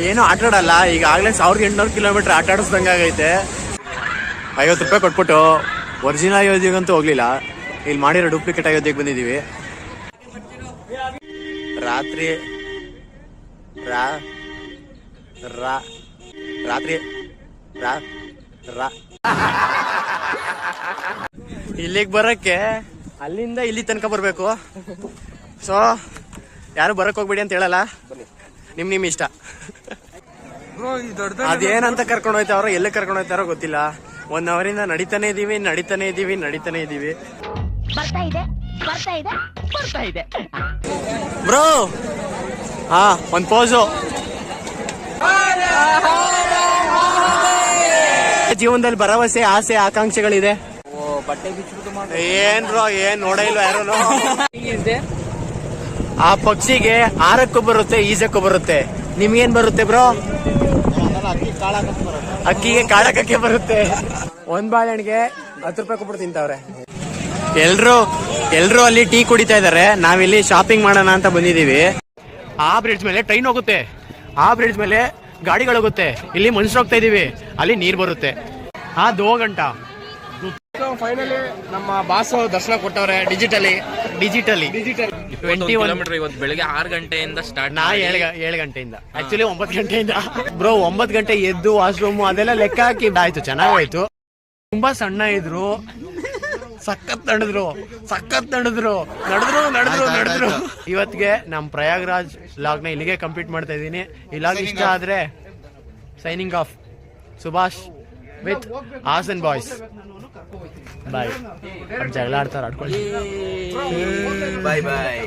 ಏನು ಆಟ ಆಡಲ್ಲ. ಈಗಾಗಲೇ 1800 ಕಿಲೋಮೀಟರ್ ಆಟ ಆಡಿಸ್ದಂಗೆ ಆಗೈತೆ. 50 ರೂಪಾಯಿ ಕೊಟ್ಬಿಟ್ಟು ಒರಿಜಿನಲ್ ಅಯೋಧ್ಯೆಗಂತೂ ಹೋಗ್ಲಿಲ್ಲ, ಇಲ್ಲಿ ಮಾಡಿರೋ ಡೂಪ್ಲಿಕೇಟ್ ಅಯೋಧ್ಯೆಗೆ ಬಂದಿದ್ದೀವಿ. ರಾತ್ರಿ ಇಲ್ಲಿಗೆ ಬರಕ್ಕೆ ಅಲ್ಲಿಂದ ಇಲ್ಲಿ ತನಕ ಬರ್ಬೇಕು. ಸೊ ಯಾರು ಬರಕ್ ಹೋಗ್ಬೇಡಿ ಅಂತ ಹೇಳಲ್ಲ, ನಿಮ್ ಇಷ್ಟ. ಅದೇನಂತ ಕರ್ಕೊಂಡು ಹೋಯ್ತಾವ್ರೋ, ಎಲ್ಲಿ ಕರ್ಕೊಂಡು ಹೋಯ್ತಾರೋ ಗೊತ್ತಿಲ್ಲ. 1 ಅವರಿಂದ ನಡೀತಾನೆ ಇದೀವಿ. ಬ್ರೋ ಹಾ, ಒಂದ್ ಪೋಸು. ಜೀವನದಲ್ಲಿ ಭರವಸೆ, ಆಸೆ, ಆಕಾಂಕ್ಷೆಗಳಿದೆ. ಏನ್ ಬ್ರೋ, ಏನ್ ನೋಡ ಇಲ್ವ ಯಾರು? ಆ ಪಕ್ಷಿಗೆ ಆರಕ್ಕೂ ಬರುತ್ತೆ, ಈಜಕ್ಕೂ ಬರುತ್ತೆ. ನಿಮ್ಗೇನ್ ಬರುತ್ತೆ ಬ್ರೋ? ಅಕ್ಕಿಗೆ ಕಾಳಕಕ್ಕೆ ಬರುತ್ತೆ. ಒಂದ್ ಬಾಳೆಹಣ್ಣಿಗೆ 10 ರೂಪಾಯಿ ಕೊಟ್ಬಿಟ್ಟು ತಿಂತಾವ್ರೆ. ಎಲ್ರು ಅಲ್ಲಿ ಟೀ ಕುಡಿತಾ ಇದಾರೆ, ನಾವಿಲ್ಲಿ ಶಾಪಿಂಗ್ ಮಾಡೋಣ ಅಂತ ಬಂದಿದೀವಿ. ಆ ಬ್ರಿಡ್ಜ್ ಮೇಲೆ ಟ್ರೈನ್ ಹೋಗುತ್ತೆ, ಆ ಬ್ರಿಡ್ಜ್ ಮೇಲೆ ಗಾಡಿಗಳು ಹೋಗುತ್ತೆ. ಇಲ್ಲಿ ಮನುಷ್ಯರು ಹೋಗ್ತಾ ಇದೀವಿ, ಅಲ್ಲಿ ನೀರ್ ಬರುತ್ತೆ. 2 ಗಂಟೆ ಫೈನಲಿ ನಮ್ಮ ಬಾಸ್ ದರ್ಶನ ಕೊಟ್ಟವ್ರೆ ಡಿಜಿಟಲಿ 21 ಕಿಲೋಮೀಟರ್. ಇವತ್ತು ಬೆಳಿಗ್ಗೆ 6 ಗಂಟೆಯಿಂದ ಸ್ಟಾರ್ಟ್. 7 ಗಂಟೆಯಿಂದ ಆಕ್ಚುಲಿ 9 ಗಂಟೆಯಿಂದ. ಬ್ರೋ 9 ಗಂಟೆ ಎದ್ದು ವಾಶ್ರೂಮ್ ಅದೆಲ್ಲ ಲೆಕ್ಕ ಹಾಕಿ ಆಯ್ತು, ಚೆನ್ನಾಗಾಯ್ತು. ತುಂಬಾ ಸಣ್ಣ ಇದ್ರು, ಸಖತ್ ನಡೆದ್ರು. ಇವತ್ತಿಗೆ ನಮ್ ಪ್ರಯಾಗ್ರಾಜ್ ಲಾಗ್ ನ ಇಲ್ಲಿಗೆ ಕಂಪ್ಲೀಟ್ ಮಾಡ್ತಾ ಇದೀನಿ. ಈ ಲಾಗ್ ಇಷ್ಟ ಆದ್ರೆ signing off. Subhash with Hassan boys. Bye. ಜಗಳ ಆಡ್ತಾರೆ, ಆಡ್ಕೊಳ್ಳಿ. ಬಾಯ್.